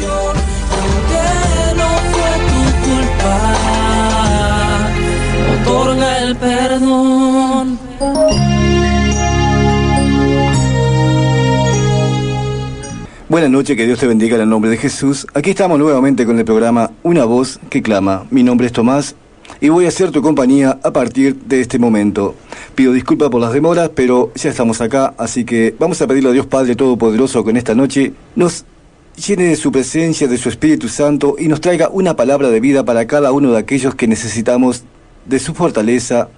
aunque no fue tu culpa, otorga el perdón. Buenas noches, que Dios te bendiga en el nombre de Jesús. Aquí estamos nuevamente con el programa Una Voz que Clama. Mi nombre es Tomás y voy a hacer tu compañía a partir de este momento. Pido disculpas por las demoras, pero ya estamos acá, así que vamos a pedirle a Dios Padre Todopoderoso que en esta noche nos llene de su presencia, de su Espíritu Santo y nos traiga una palabra de vida para cada uno de aquellos que necesitamos de su fortaleza,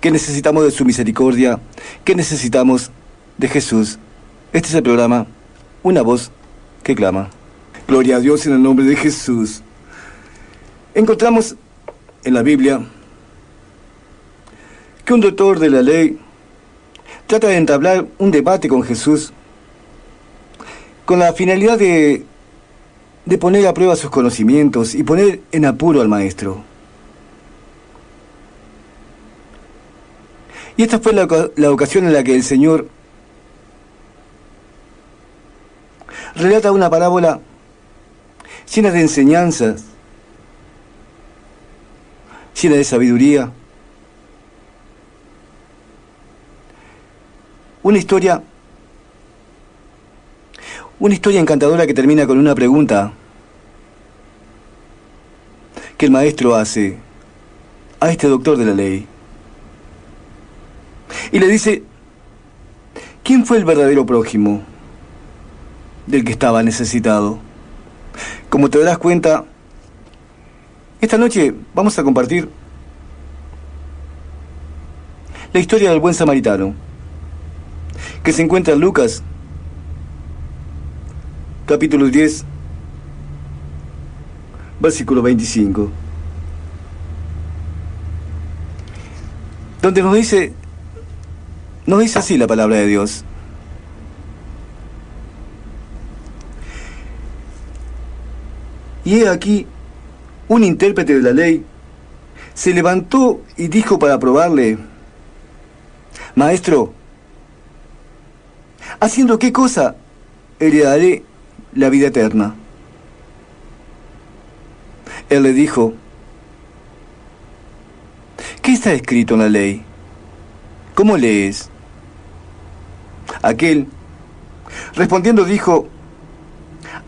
que necesitamos de su misericordia, que necesitamos de Jesús. Este es el programa Una Voz que Clama. Gloria a Dios en el nombre de Jesús. Encontramos en la Biblia que un doctor de la ley trata de entablar un debate con Jesús con la finalidad de poner a prueba sus conocimientos y poner en apuro al maestro. Y esta fue la ocasión en la que el Señor relata una parábola llena de enseñanzas, llena de sabiduría. Una historia encantadora que termina con una pregunta que el maestro hace a este doctor de la ley. Y le dice, ¿quién fue el verdadero prójimo del que estaba necesitado? Como te darás cuenta, esta noche vamos a compartir la historia del buen samaritano, que se encuentra en Lucas, capítulo 10, versículo 25, donde nos dice así la palabra de Dios. Y he aquí, un intérprete de la ley se levantó y dijo para probarle, Maestro, ¿haciendo qué cosa heredaré la vida eterna? Él le dijo, ¿qué está escrito en la ley? ¿Cómo lees? Aquel, respondiendo, dijo,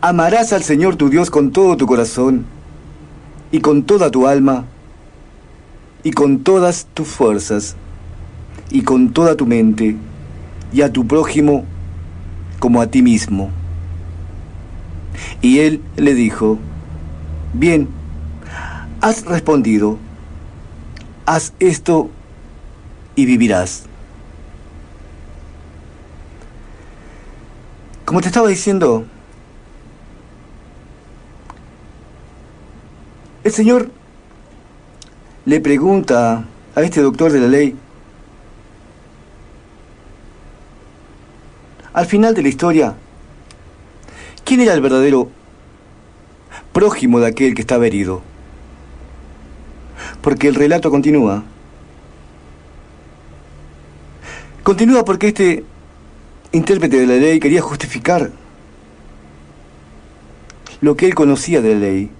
amarás al Señor tu Dios con todo tu corazón, y con toda tu alma, y con todas tus fuerzas, y con toda tu mente, y a tu prójimo como a ti mismo. Y él le dijo, bien, has respondido, haz esto y vivirás. Como te estaba diciendo, el Señor le pregunta a este doctor de la ley, al final de la historia, ¿quién era el verdadero prójimo de aquel que estaba herido? Porque el relato continúa. Continúa porque este intérprete de la ley quería justificar lo que él conocía de la ley.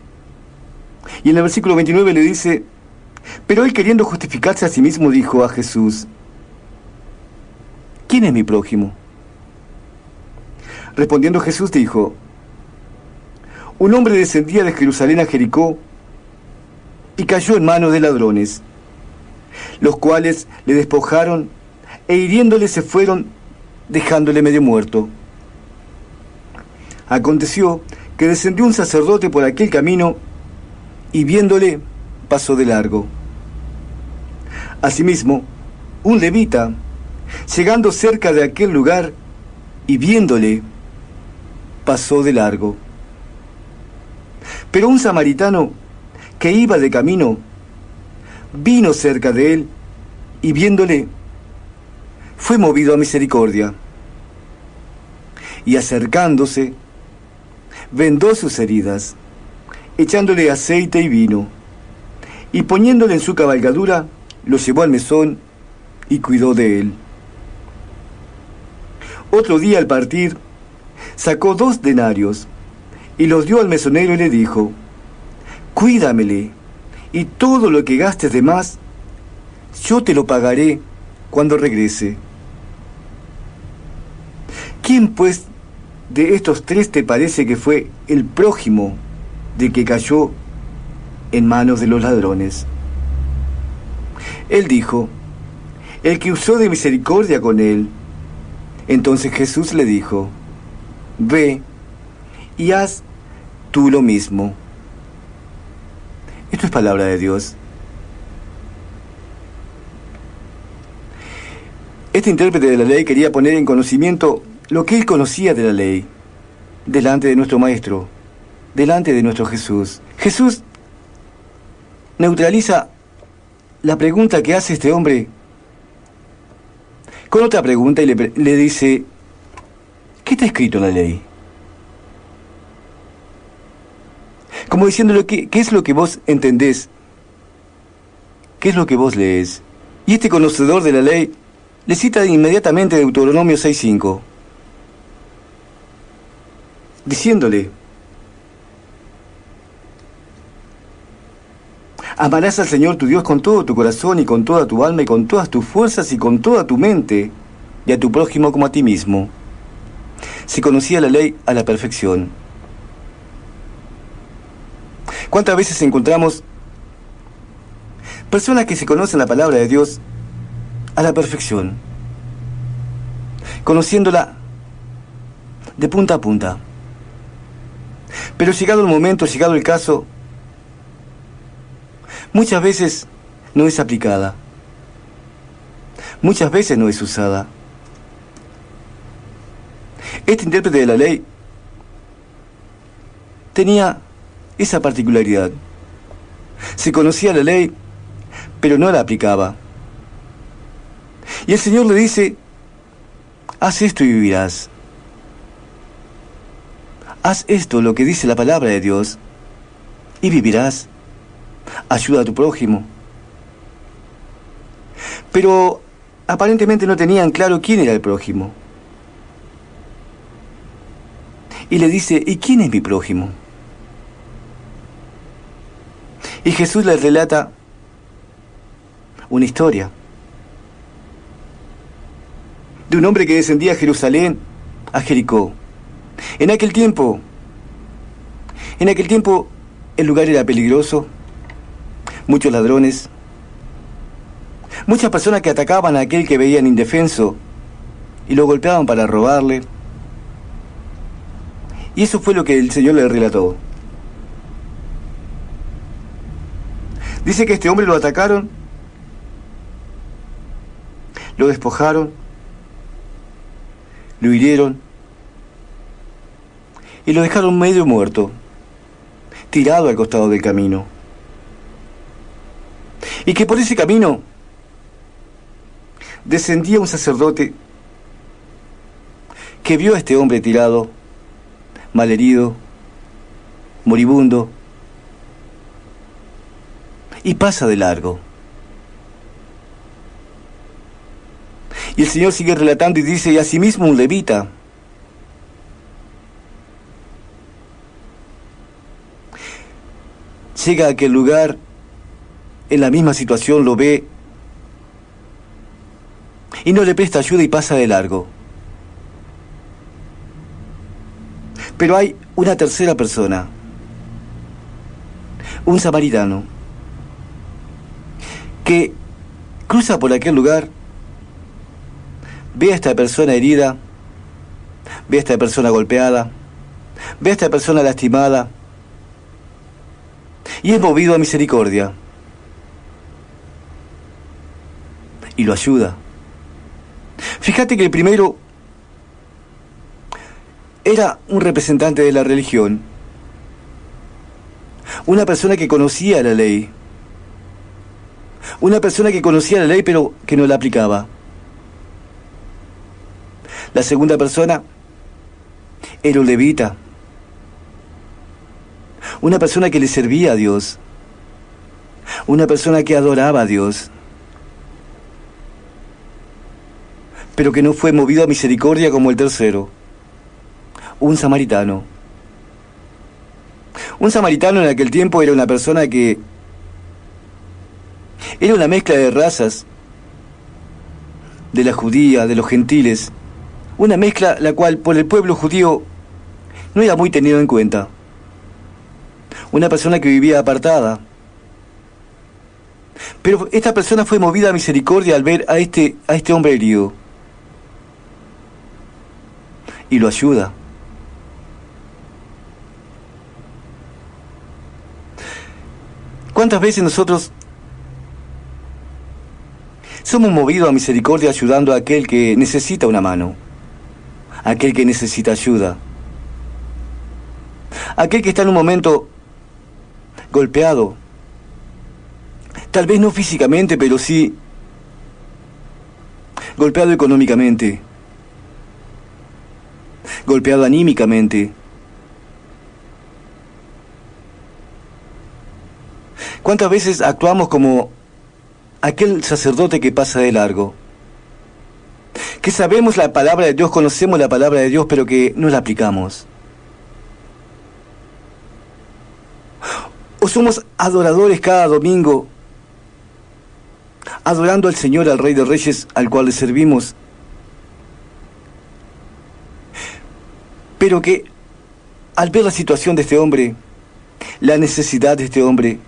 Y en el versículo 29 le dice, pero él, queriendo justificarse a sí mismo, dijo a Jesús, ¿quién es mi prójimo? Respondiendo Jesús dijo, un hombre descendía de Jerusalén a Jericó y cayó en manos de ladrones, los cuales le despojaron e hiriéndole se fueron, dejándole medio muerto. Aconteció que descendió un sacerdote por aquel camino y viéndole pasó de largo. Asimismo, un levita, llegando cerca de aquel lugar y viéndole, pasó de largo. Pero un samaritano que iba de camino vino cerca de él y viéndole, fue movido a misericordia. Y acercándose, vendó sus heridas, echándole aceite y vino, y poniéndole en su cabalgadura, lo llevó al mesón y cuidó de él. Otro día al partir, sacó 2 denarios y los dio al mesonero y le dijo: cuídamele, y todo lo que gastes de más, yo te lo pagaré cuando regrese. ¿Quién, pues, de estos tres te parece que fue el prójimo de que cayó en manos de los ladrones? Él dijo: el que usó de misericordia con él. Entonces Jesús le dijo: ve y haz tú lo mismo. Esto es palabra de Dios. Este intérprete de la ley quería poner en conocimiento lo que él conocía de la ley, delante de nuestro Maestro, delante de nuestro Jesús. Jesús neutraliza la pregunta que hace este hombre con otra pregunta y le dice: ¿qué está escrito en la ley? Como diciéndole, ¿qué es lo que vos entendés? ¿Qué es lo que vos lees? Y este conocedor de la ley le cita inmediatamente Deuteronomio 6:5, diciéndole: amarás al Señor tu Dios con todo tu corazón y con toda tu alma y con todas tus fuerzas y con toda tu mente, y a tu prójimo como a ti mismo. Se conocía la ley a la perfección. ¿Cuántas veces encontramos personas que se conocen la palabra de Dios a la perfección, conociéndola de punta a punta? Pero llegado el momento, llegado el caso, muchas veces no es aplicada, muchas veces no es usada. Este intérprete de la ley tenía esa particularidad. Se conocía la ley, pero no la aplicaba. Y el Señor le dice: haz esto y vivirás. Haz esto, lo que dice la palabra de Dios, y vivirás. Ayuda a tu prójimo. Pero aparentemente no tenían claro quién era el prójimo. Y le dice: ¿y quién es mi prójimo? Y Jesús le relata una historia de un hombre que descendía a Jerusalén, a Jericó. En aquel tiempo el lugar era peligroso, muchos ladrones, muchas personas que atacaban a aquel que veían indefenso y lo golpeaban para robarle. Y eso fue lo que el Señor le relató. Dice que este hombre lo atacaron, lo despojaron, lo hirieron y lo dejaron medio muerto, tirado al costado del camino. Y que por ese camino descendía un sacerdote que vio a este hombre tirado, malherido, moribundo, y pasa de largo. Y el Señor sigue relatando y dice: y asimismo un levita llega a aquel lugar, en la misma situación, lo ve y no le presta ayuda y pasa de largo. Pero hay una tercera persona, un samaritano, que cruza por aquel lugar, ve a esta persona herida, ve a esta persona golpeada, ve a esta persona lastimada, y es movido a misericordia, y lo ayuda. Fíjate que el primero era un representante de la religión, una persona que conocía la ley, una persona que conocía la ley pero que no la aplicaba. La segunda persona era un levita, una persona que le servía a Dios, una persona que adoraba a Dios, pero que no fue movido a misericordia como el tercero, un samaritano. Un samaritano en aquel tiempo era una persona que era una mezcla de razas, de la judía, de los gentiles, una mezcla la cual por el pueblo judío no era muy tenido en cuenta. Una persona que vivía apartada. Pero esta persona fue movida a misericordia al ver a este hombre herido. Y lo ayuda. ¿Cuántas veces nosotros somos movidos a misericordia ayudando a aquel que necesita una mano? Aquel que necesita ayuda. Aquel que está en un momento golpeado. Tal vez no físicamente, pero sí golpeado económicamente. Golpeado anímicamente. ¿Cuántas veces actuamos como aquel sacerdote que pasa de largo? Que sabemos la palabra de Dios, conocemos la palabra de Dios, pero que no la aplicamos. O somos adoradores cada domingo, adorando al Señor, al Rey de Reyes, al cual le servimos, pero que al ver la situación de este hombre, la necesidad de este hombre,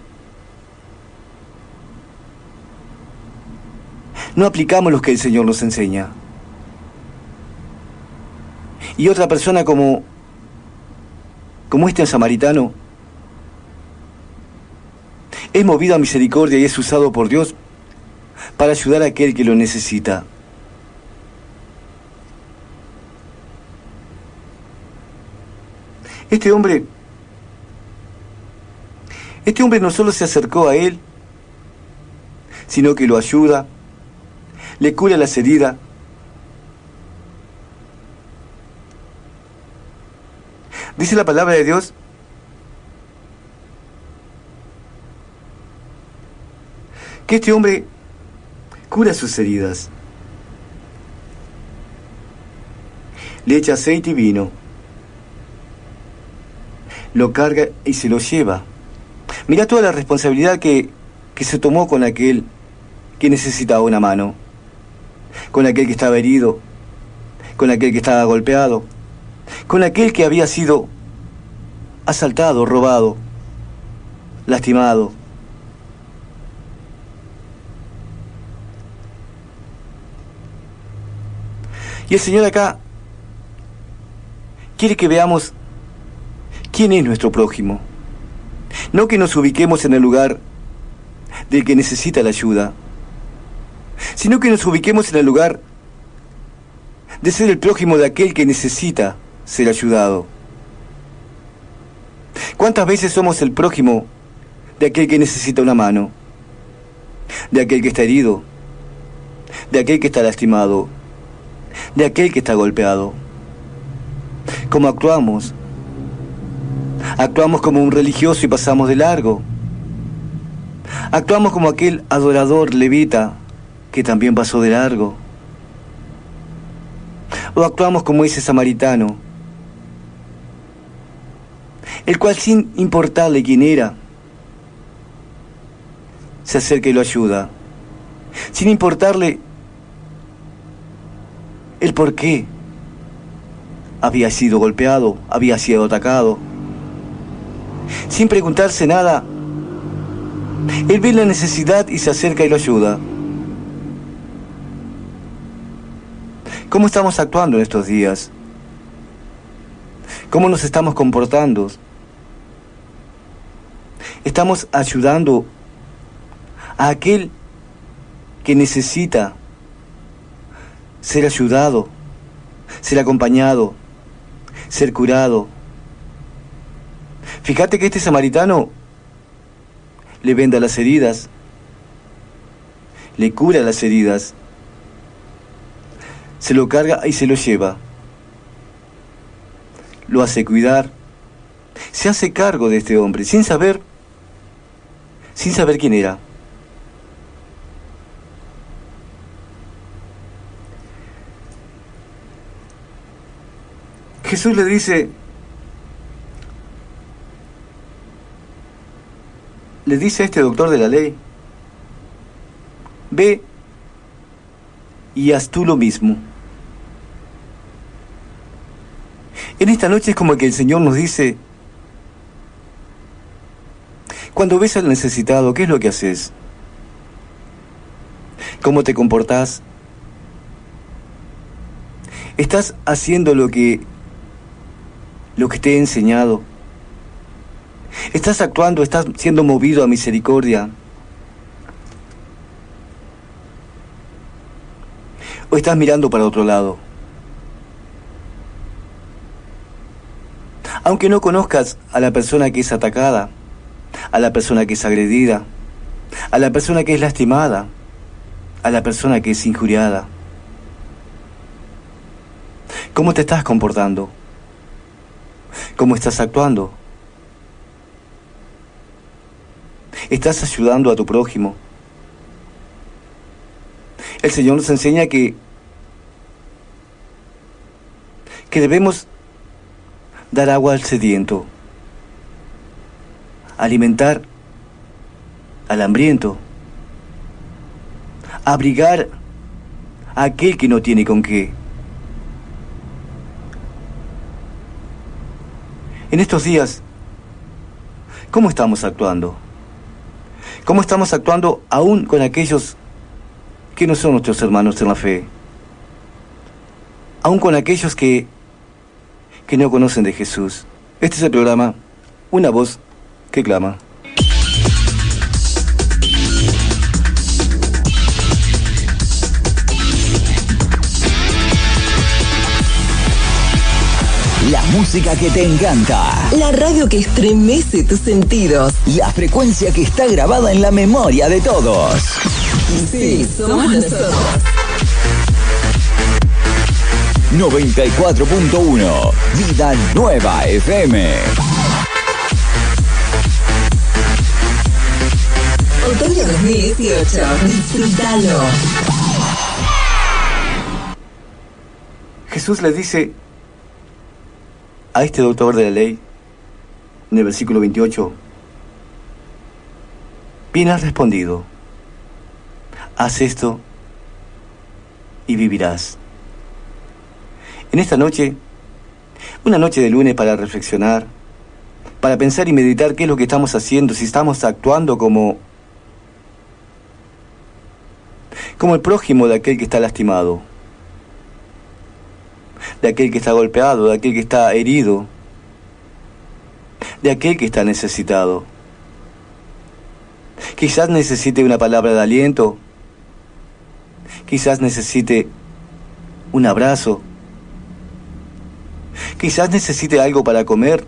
no aplicamos lo que el Señor nos enseña. Y otra persona como este samaritano es movido a misericordia y es usado por Dios para ayudar a aquel que lo necesita. Este hombre no solo se acercó a él, sino que lo ayuda, le cura las heridas. Dice la palabra de Dios que este hombre cura sus heridas. Le echa aceite y vino. Lo carga y se lo lleva. Mira toda la responsabilidad que se tomó con aquel que necesitaba una mano, con aquel que estaba herido, con aquel que estaba golpeado, con aquel que había sido asaltado, robado, lastimado. Y el Señor acá quiere que veamos quién es nuestro prójimo. No que nos ubiquemos en el lugar del que necesita la ayuda, sino que nos ubiquemos en el lugar de ser el prójimo de aquel que necesita ser ayudado. ¿Cuántas veces somos el prójimo de aquel que necesita una mano? De aquel que está herido, de aquel que está lastimado, de aquel que está golpeado. ¿Cómo actuamos? Actuamos como un religioso y pasamos de largo. Actuamos como aquel adorador levita que también pasó de largo. O actuamos como ese samaritano, el cual sin importarle quién era, se acerca y lo ayuda, sin importarle el por qué había sido golpeado, había sido atacado. Sin preguntarse nada, él ve la necesidad y se acerca y lo ayuda. ¿Cómo estamos actuando en estos días? ¿Cómo nos estamos comportando? ¿Estamos ayudando a aquel que necesita ser ayudado, ser acompañado, ser curado? Fíjate que este samaritano le venda las heridas, le cura las heridas, se lo carga y se lo lleva, lo hace cuidar, se hace cargo de este hombre sin saber quién era. Jesús le dice: le dice a este doctor de la ley: ve y haz tú lo mismo. En esta noche es como que el Señor nos dice: cuando ves al necesitado, ¿qué es lo que haces? ¿Cómo te comportás? ¿Estás haciendo lo que te he enseñado? ¿Estás actuando, estás siendo movido a misericordia? ¿O estás mirando para otro lado? Aunque no conozcas a la persona que es atacada, a la persona que es agredida, a la persona que es lastimada, a la persona que es injuriada, ¿cómo te estás comportando? ¿Cómo estás actuando? ¿Estás ayudando a tu prójimo? El Señor nos enseña que debemos dar agua al sediento, alimentar al hambriento, abrigar a aquel que no tiene con qué. En estos días, ¿cómo estamos actuando? ¿Cómo estamos actuando aún con aquellos que no son nuestros hermanos en la fe? Aún con aquellos que no conocen de Jesús. Este es el programa Una Voz que Clama. La música que te encanta. La radio que estremece tus sentidos. La frecuencia que está grabada en la memoria de todos. Sí, somos nosotros. 94.1 Vida Nueva FM. Otoño 2018. Disfrútalo. Jesús le dice a este doctor de la ley, en el versículo 28, bien has respondido, haz esto y vivirás. En esta noche, una noche de lunes para reflexionar, para pensar y meditar qué es lo que estamos haciendo, si estamos actuando como el prójimo de aquel que está lastimado, de aquel que está golpeado, de aquel que está herido, de aquel que está necesitado. Quizás necesite una palabra de aliento, quizás necesite un abrazo, quizás necesite algo para comer.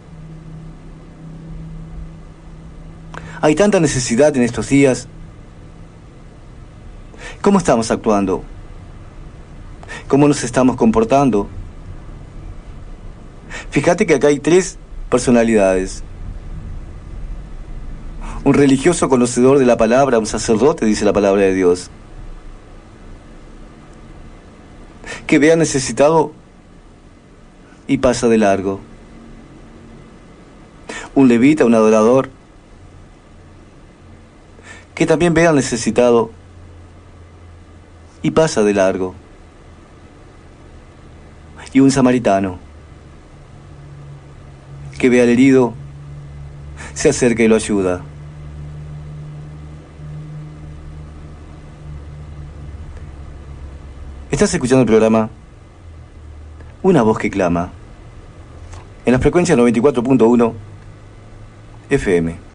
Hay tanta necesidad en estos días. ¿Cómo estamos actuando? ¿Cómo nos estamos comportando? Fíjate que acá hay 3 personalidades. Un religioso conocedor de la palabra, un sacerdote, dice la palabra de Dios, que ve al necesitado y pasa de largo. Un levita, un adorador, que también ve al necesitado y pasa de largo. Y un samaritano, que ve al herido, se acerca y lo ayuda. Estás escuchando el programa Una Voz que Clama, en la frecuencia 94.1 FM.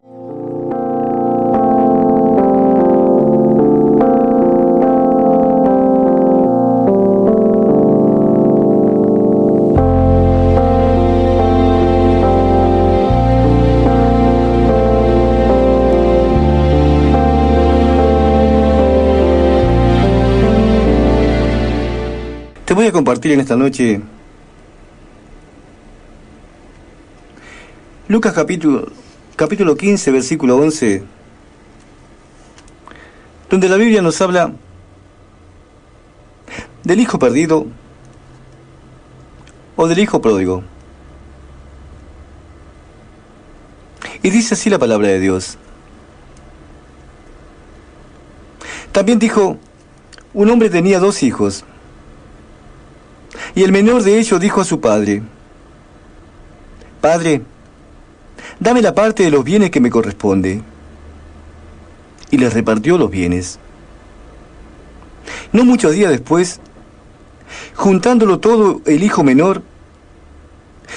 Te voy a compartir en esta noche Lucas capítulo 15, versículo 11, donde la Biblia nos habla del hijo perdido o del hijo pródigo. Y dice así la palabra de Dios: También dijo, un hombre tenía 2 hijos. Y el menor de ellos dijo a su padre, Padre, dame la parte de los bienes que me corresponde. Y les repartió los bienes. No muchos días después, juntándolo todo, el hijo menor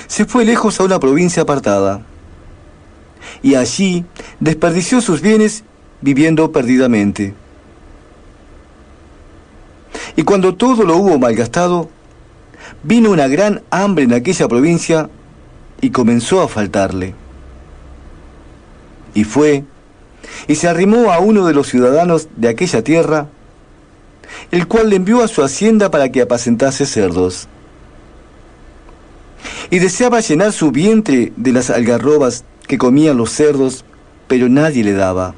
se fue lejos a una provincia apartada. Y allí desperdició sus bienes viviendo perdidamente. Y cuando todo lo hubo malgastado, vino una gran hambre en aquella provincia y comenzó a faltarle. Y fue y se arrimó a uno de los ciudadanos de aquella tierra, el cual le envió a su hacienda para que apacentase cerdos. Y deseaba llenar su vientre de las algarrobas que comían los cerdos, pero nadie le daba.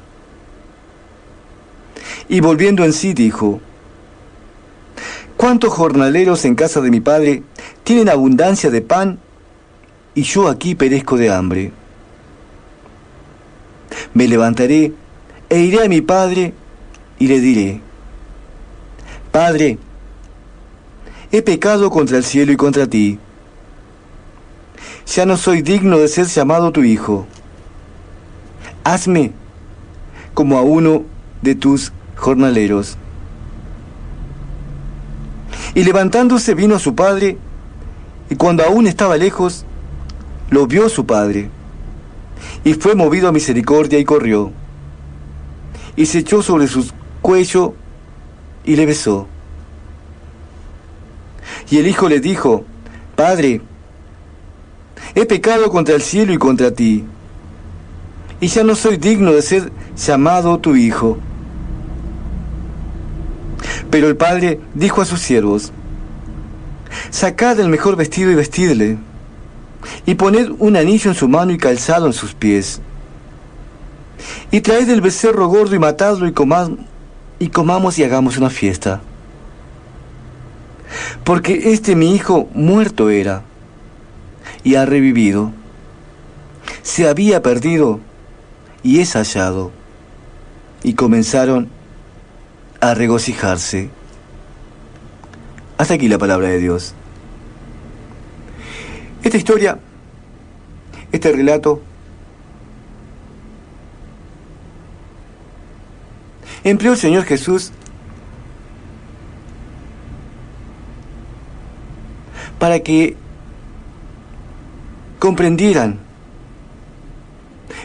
Y volviendo en sí dijo, ¿cuántos jornaleros en casa de mi padre tienen abundancia de pan, y yo aquí perezco de hambre? Me levantaré e iré a mi padre y le diré, Padre, he pecado contra el cielo y contra ti. Ya no soy digno de ser llamado tu hijo. Hazme como a uno de tus jornaleros. Y levantándose vino a su padre, y cuando aún estaba lejos, lo vio su padre, y fue movido a misericordia y corrió, y se echó sobre su cuello y le besó. Y el hijo le dijo, Padre, he pecado contra el cielo y contra ti, y ya no soy digno de ser llamado tu hijo. Pero el padre dijo a sus siervos, sacad el mejor vestido y vestidle, y poned un anillo en su mano y calzado en sus pies. Y traed el becerro gordo y matadlo y comamos y hagamos una fiesta. Porque este mi hijo muerto era, y ha revivido. Se había perdido, y es hallado. Y comenzaron a regocijarse. Hasta aquí la palabra de Dios. Esta historia, este relato, empleó el Señor Jesús para que comprendieran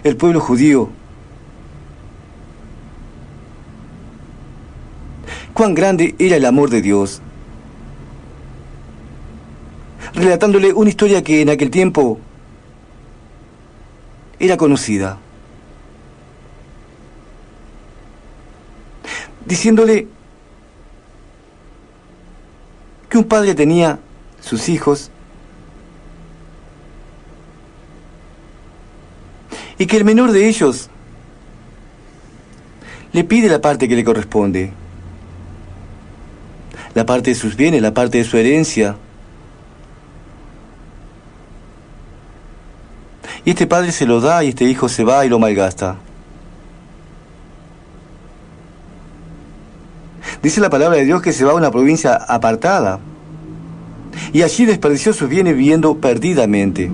el pueblo judío cuán grande era el amor de Dios, relatándole una historia que en aquel tiempo era conocida, diciéndole que un padre tenía sus hijos y que el menor de ellos le pide la parte que le corresponde, la parte de sus bienes, la parte de su herencia. Y este padre se lo da y este hijo se va y lo malgasta. Dice la palabra de Dios que se va a una provincia apartada y allí desperdició sus bienes viviendo perdidamente.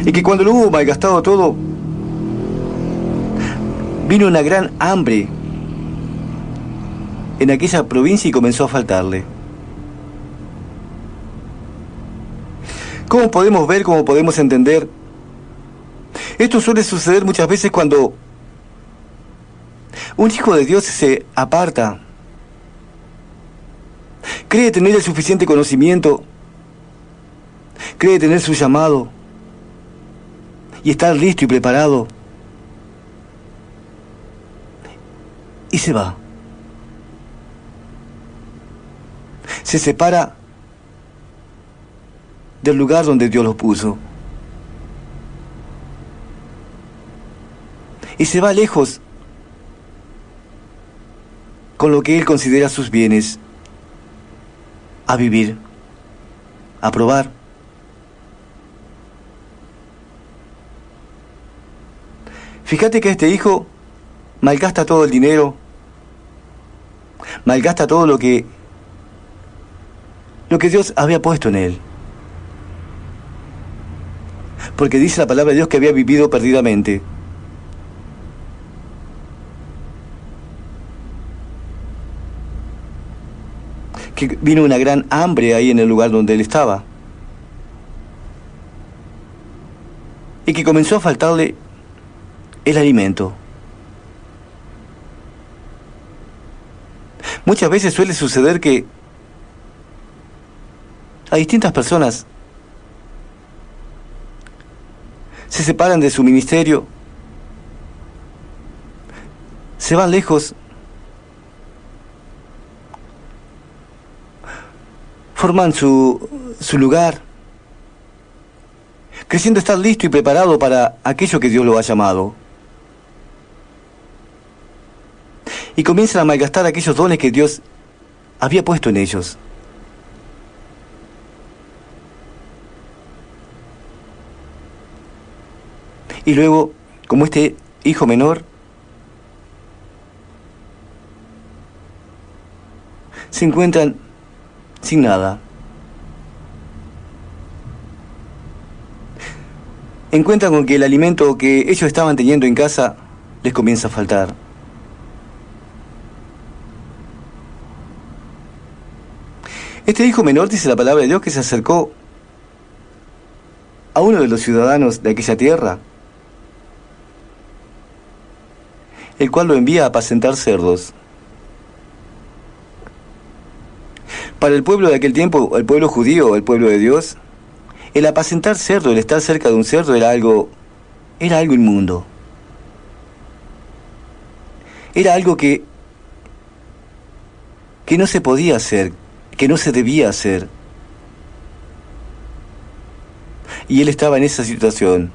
Y que cuando lo hubo malgastado todo, vino una gran hambre en aquella provincia y comenzó a faltarle. ¿Cómo podemos ver, cómo podemos entender? Esto suele suceder muchas veces cuando un hijo de Dios se aparta, cree tener el suficiente conocimiento, cree tener su llamado y estar listo y preparado, y se va. Se separa del lugar donde Dios lo puso. Y se va lejos con lo que él considera sus bienes, a vivir, a probar. Fíjate que este hijo malgasta todo el dinero, malgasta todo lo que Dios había puesto en él. Porque dice la palabra de Dios que había vivido perdidamente. Que vino una gran hambre ahí en el lugar donde él estaba. Y que comenzó a faltarle el alimento. Muchas veces suele suceder que a distintas personas se separan de su ministerio, se van lejos, forman su lugar, creyendo estar listo y preparado para aquello que Dios lo ha llamado. Y comienzan a malgastar aquellos dones que Dios había puesto en ellos. Y luego, como este hijo menor, se encuentran sin nada. Encuentran con que el alimento que ellos estaban teniendo en casa les comienza a faltar. Este hijo menor, dice la palabra de Dios, que se acercó a uno de los ciudadanos de aquella tierra, el cual lo envía a apacentar cerdos. Para el pueblo de aquel tiempo, el pueblo judío, el pueblo de Dios, el apacentar cerdo, el estar cerca de un cerdo era algo inmundo. Era algo que no se podía hacer, que no se debía hacer. Y él estaba en esa situación,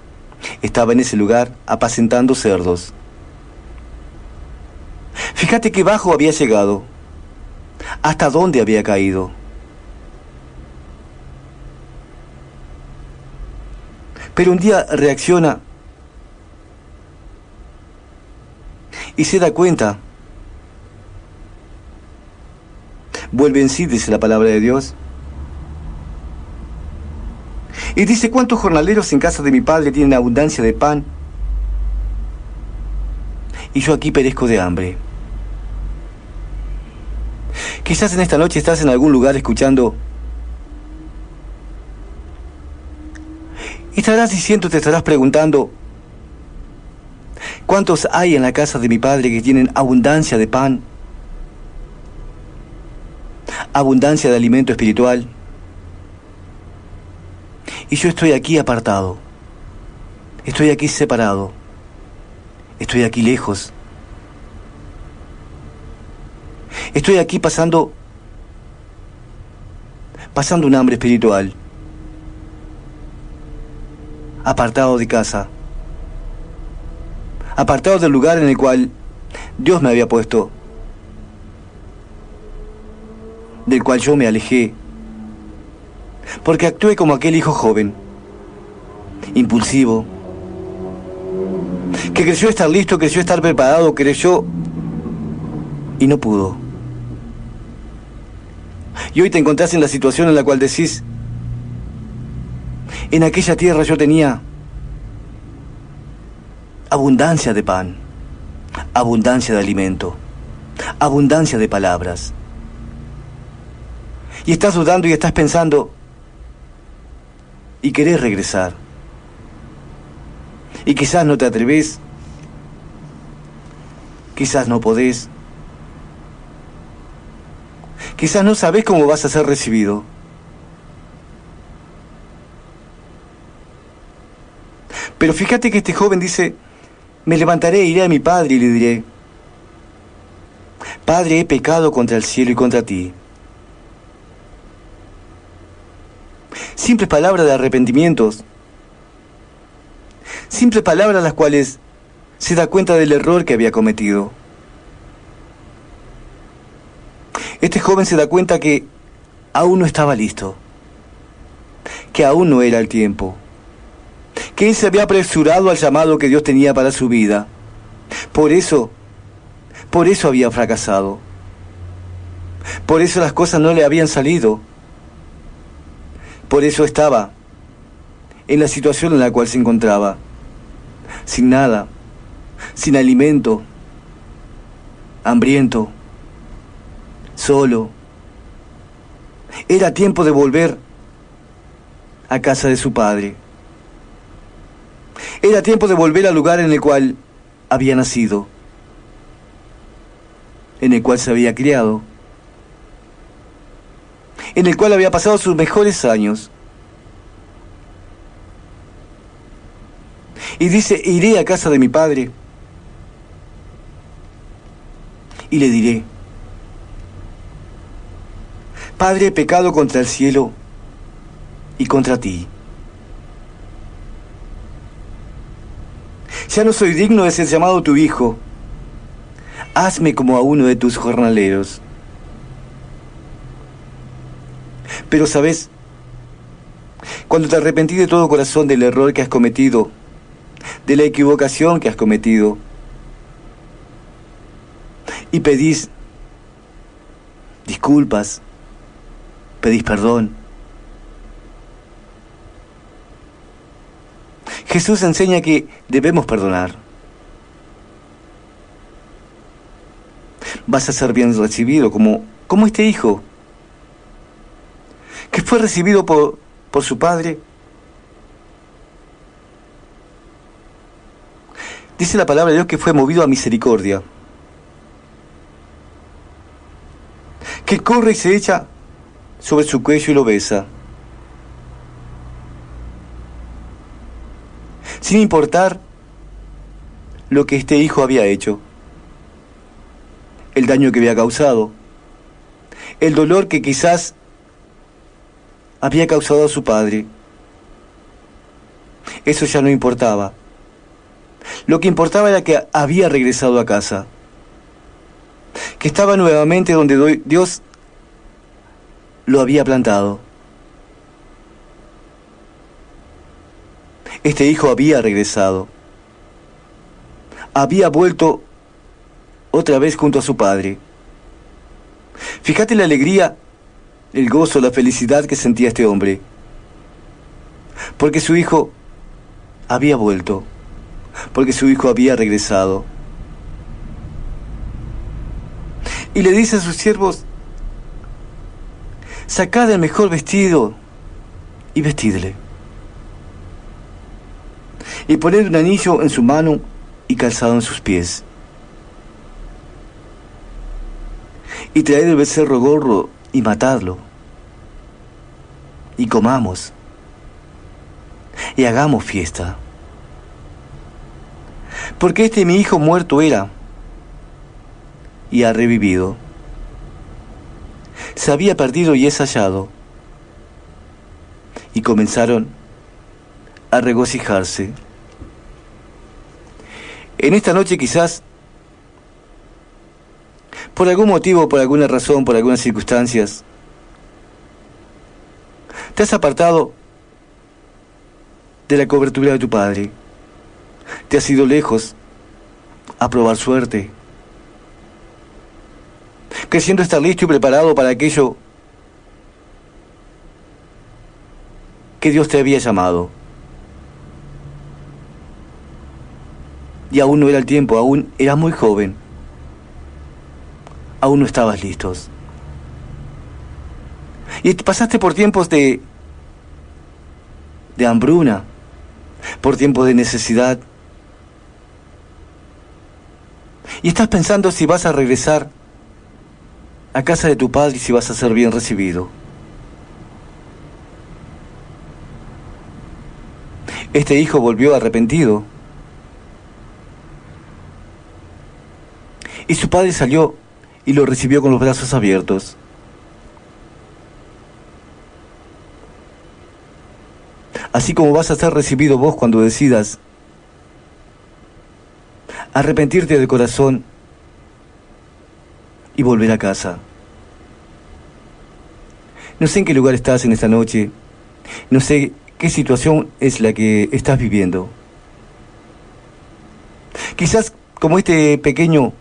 estaba en ese lugar apacentando cerdos. Fíjate qué bajo había llegado, hasta dónde había caído. Pero un día reacciona y se da cuenta. Vuelve en sí, dice la palabra de Dios. Y dice: ¿cuántos jornaleros en casa de mi padre tienen abundancia de pan? Y yo aquí perezco de hambre. Quizás en esta noche estás en algún lugar escuchando y estarás diciendo, te estarás preguntando: ¿cuántos hay en la casa de mi padre que tienen abundancia de pan? Abundancia de alimento espiritual. Y yo estoy aquí apartado. Estoy aquí separado. Estoy aquí lejos. Estoy aquí pasando un hambre espiritual. Apartado de casa. Apartado del lugar en el cual Dios me había puesto. Del cual yo me alejé. Porque actué como aquel hijo joven, impulsivo, que creyó estar listo, creyó estar preparado, creyó y no pudo. Y hoy te encontrás en la situación en la cual decís: en aquella tierra yo tenía abundancia de pan, abundancia de alimento, abundancia de palabras. Y estás dudando y estás pensando y querés regresar. Y quizás no te atreves, quizás no podés, quizás no sabés cómo vas a ser recibido. Pero fíjate que este joven dice: me levantaré e iré a mi padre y le diré: Padre, he pecado contra el cielo y contra ti. Simples palabras de arrepentimientos, simples palabras las cuales se da cuenta del error que había cometido. Este joven se da cuenta que aún no estaba listo, que aún no era el tiempo, que él se había apresurado al llamado que Dios tenía para su vida. Por eso Por eso había fracasado. Por eso las cosas no le habían salido. Por eso estaba en la situación en la cual se encontraba. Sin nada, sin alimento, hambriento, solo. Era tiempo de volver a casa de su padre. Era tiempo de volver al lugar en el cual había nacido, en el cual se había criado, en el cual había pasado sus mejores años. Y dice, iré a casa de mi padre y le diré, Padre, he pecado contra el cielo y contra ti. Ya no soy digno de ser llamado tu hijo. Hazme como a uno de tus jornaleros. Pero, ¿sabes? Cuando te arrepentí de todo corazón del error que has cometido, de la equivocación que has cometido, y pedís disculpas, pedís perdón, Jesús enseña que debemos perdonar. Vas a ser bien recibido como este hijo, que fue recibido por su padre. Dice la palabra de Dios que fue movido a misericordia, que corre y se echa sobre su cuello y lo besa, sin importar lo que este hijo había hecho, el daño que había causado, el dolor que quizás había causado a su padre. Eso ya no importaba. Lo que importaba era que había regresado a casa, que estaba nuevamente donde Dios lo había plantado. Este hijo había regresado, había vuelto otra vez junto a su padre. Fíjate la alegría, el gozo, la felicidad que sentía este hombre, porque su hijo había vuelto, porque su hijo había regresado. Y le dice a sus siervos, sacad el mejor vestido y vestidle, y poned un anillo en su mano y calzado en sus pies, y traed el becerro gordo y matadlo, y comamos, y hagamos fiesta. Porque este mi hijo muerto era, y ha revivido. Se había perdido y es hallado. Y comenzaron a regocijarse. En esta noche quizás, por algún motivo, por alguna razón, por algunas circunstancias, te has apartado de la cobertura de tu padre. Te has ido lejos a probar suerte, creyendo estar listo y preparado para aquello que Dios te había llamado. Y aún no era el tiempo, aún eras muy joven, aún no estabas listos. Y pasaste por tiempos de hambruna, por tiempos de necesidad. Y estás pensando si vas a regresar a casa de tu padre y si vas a ser bien recibido. Este hijo volvió arrepentido. Y su padre salió y lo recibió con los brazos abiertos. Así como vas a ser recibido vos cuando decidas arrepentirte de corazón y volver a casa. No sé en qué lugar estás en esta noche, no sé qué situación es la que estás viviendo. Quizás como este pequeño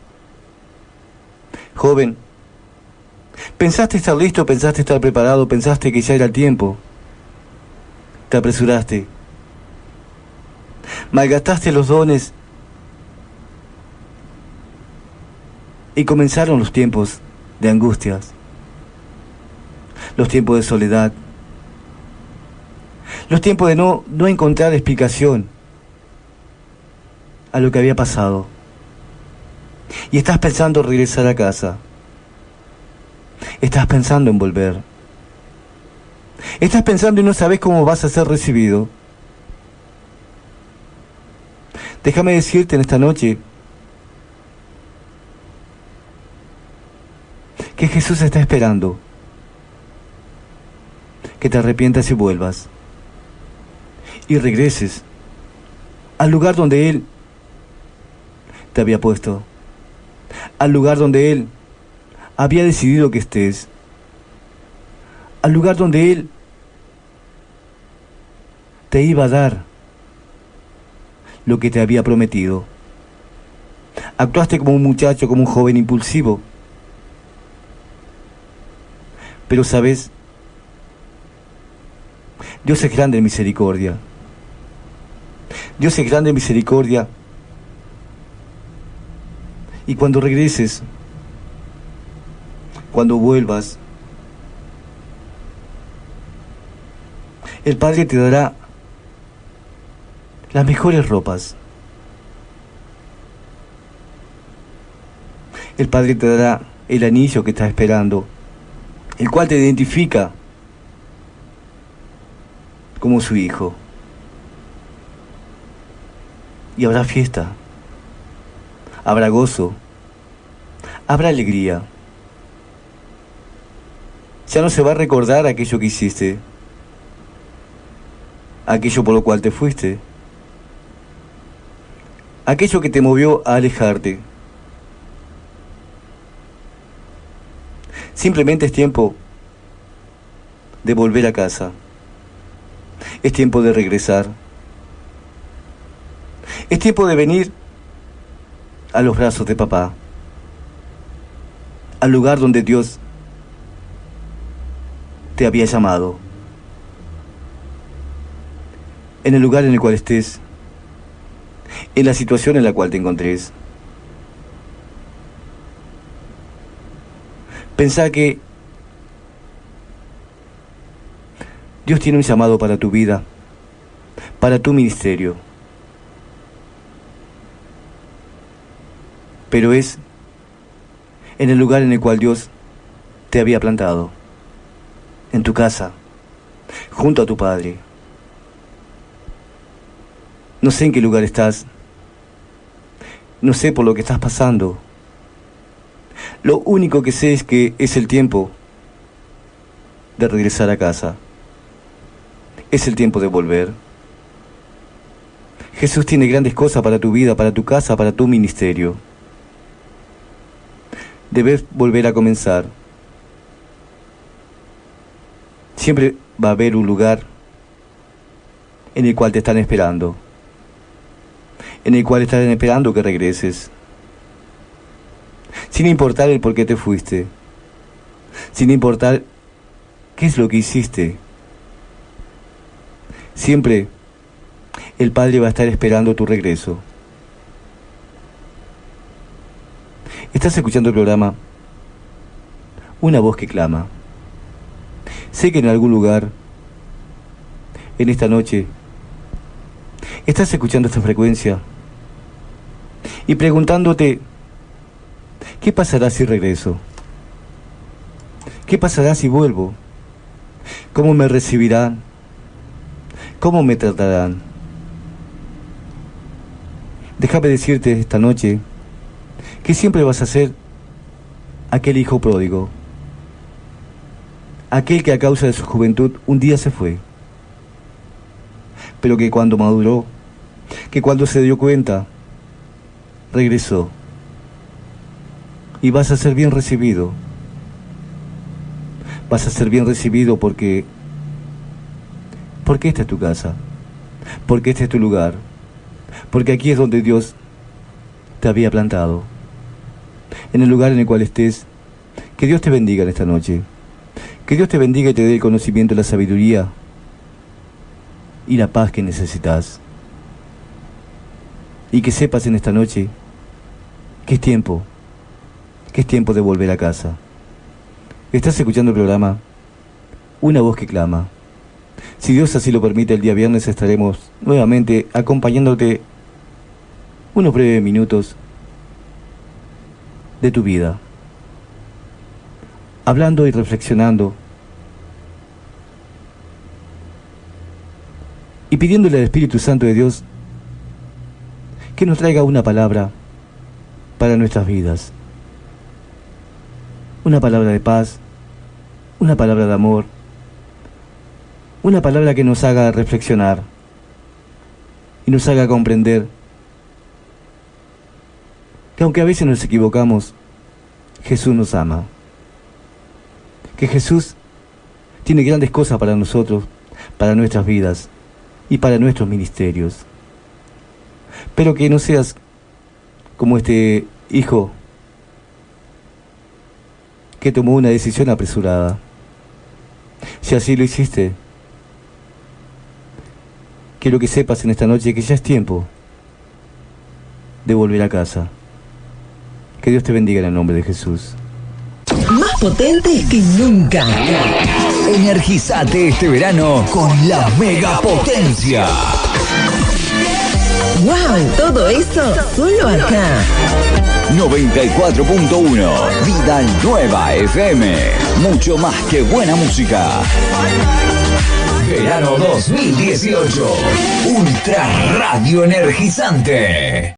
Joven, pensaste estar listo, pensaste estar preparado, pensaste que ya era el tiempo. Te apresuraste. Malgastaste los dones y comenzaron los tiempos de angustias, los tiempos de soledad, los tiempos de no encontrar explicación a lo que había pasado. Y estás pensando en regresar a casa. Estás pensando en volver. Estás pensando y no sabes cómo vas a ser recibido. Déjame decirte en esta noche que Jesús está esperando que te arrepientas y vuelvas y regreses al lugar donde Él te había puesto, al lugar donde Él había decidido que estés, al lugar donde Él te iba a dar lo que te había prometido. Actuaste como un muchacho, como un joven impulsivo, pero sabes, Dios es grande en misericordia. Dios es grande en misericordia. Y cuando regreses, cuando vuelvas, el Padre te dará las mejores ropas. El Padre te dará el anillo que estás esperando, el cual te identifica como su hijo. Y habrá fiesta, habrá gozo, habrá alegría. Ya no se va a recordar aquello que hiciste, aquello por lo cual te fuiste, aquello que te movió a alejarte. Simplemente es tiempo de volver a casa. Es tiempo de regresar. Es tiempo de venir a los brazos de papá, al lugar donde Dios te había llamado, en el lugar en el cual estés, en la situación en la cual te encontres. Pensá que Dios tiene un llamado para tu vida, para tu ministerio, pero es en el lugar en el cual Dios te había plantado, en tu casa, junto a tu Padre. No sé en qué lugar estás, no sé por lo que estás pasando. Lo único que sé es que es el tiempo de regresar a casa. Es el tiempo de volver. Jesús tiene grandes cosas para tu vida, para tu casa, para tu ministerio. Debes volver a comenzar. Siempre va a haber un lugar en el cual te están esperando, en el cual están esperando que regreses, sin importar el por qué te fuiste, sin importar qué es lo que hiciste. Siempre el Padre va a estar esperando tu regreso. Estás escuchando el programa Una Voz que Clama. Sé que en algún lugar, en esta noche, estás escuchando esta frecuencia y preguntándote, ¿qué pasará si regreso? ¿Qué pasará si vuelvo? ¿Cómo me recibirán? ¿Cómo me tratarán? Déjame decirte esta noche que siempre vas a ser aquel hijo pródigo, aquel que a causa de su juventud un día se fue, pero que cuando maduró, que cuando se dio cuenta, regresó. Y vas a ser bien recibido. Vas a ser bien recibido porque esta es tu casa, porque este es tu lugar, porque aquí es donde Dios te había plantado. En el lugar en el cual estés, Que Dios te bendiga en esta noche. Que Dios te bendiga y te dé el conocimiento, la sabiduría y la paz que necesitas. Y que sepas en esta noche que es tiempo de volver a casa. Estás escuchando el programa Una Voz que Clama. Si Dios así lo permite, el día viernes estaremos nuevamente acompañándote unos breves minutos de tu vida, hablando y reflexionando y pidiéndole al Espíritu Santo de Dios que nos traiga una palabra para nuestras vidas, una palabra de paz, una palabra de amor, una palabra que nos haga reflexionar y nos haga comprender que aunque a veces nos equivocamos, Jesús nos ama, que Jesús tiene grandes cosas para nosotros, para nuestras vidas y para nuestros ministerios. Pero que no seas como este hijo que tomó una decisión apresurada. Si así lo hiciste, quiero que sepas en esta noche que ya es tiempo de volver a casa. Que Dios te bendiga en el nombre de Jesús. Más potentes que nunca. Energizate este verano con la megapotencia. ¡Wow! Todo eso solo acá. 94.1 Vida Nueva FM. Mucho más que buena música. Verano 2018. Ultra Radio Energizante.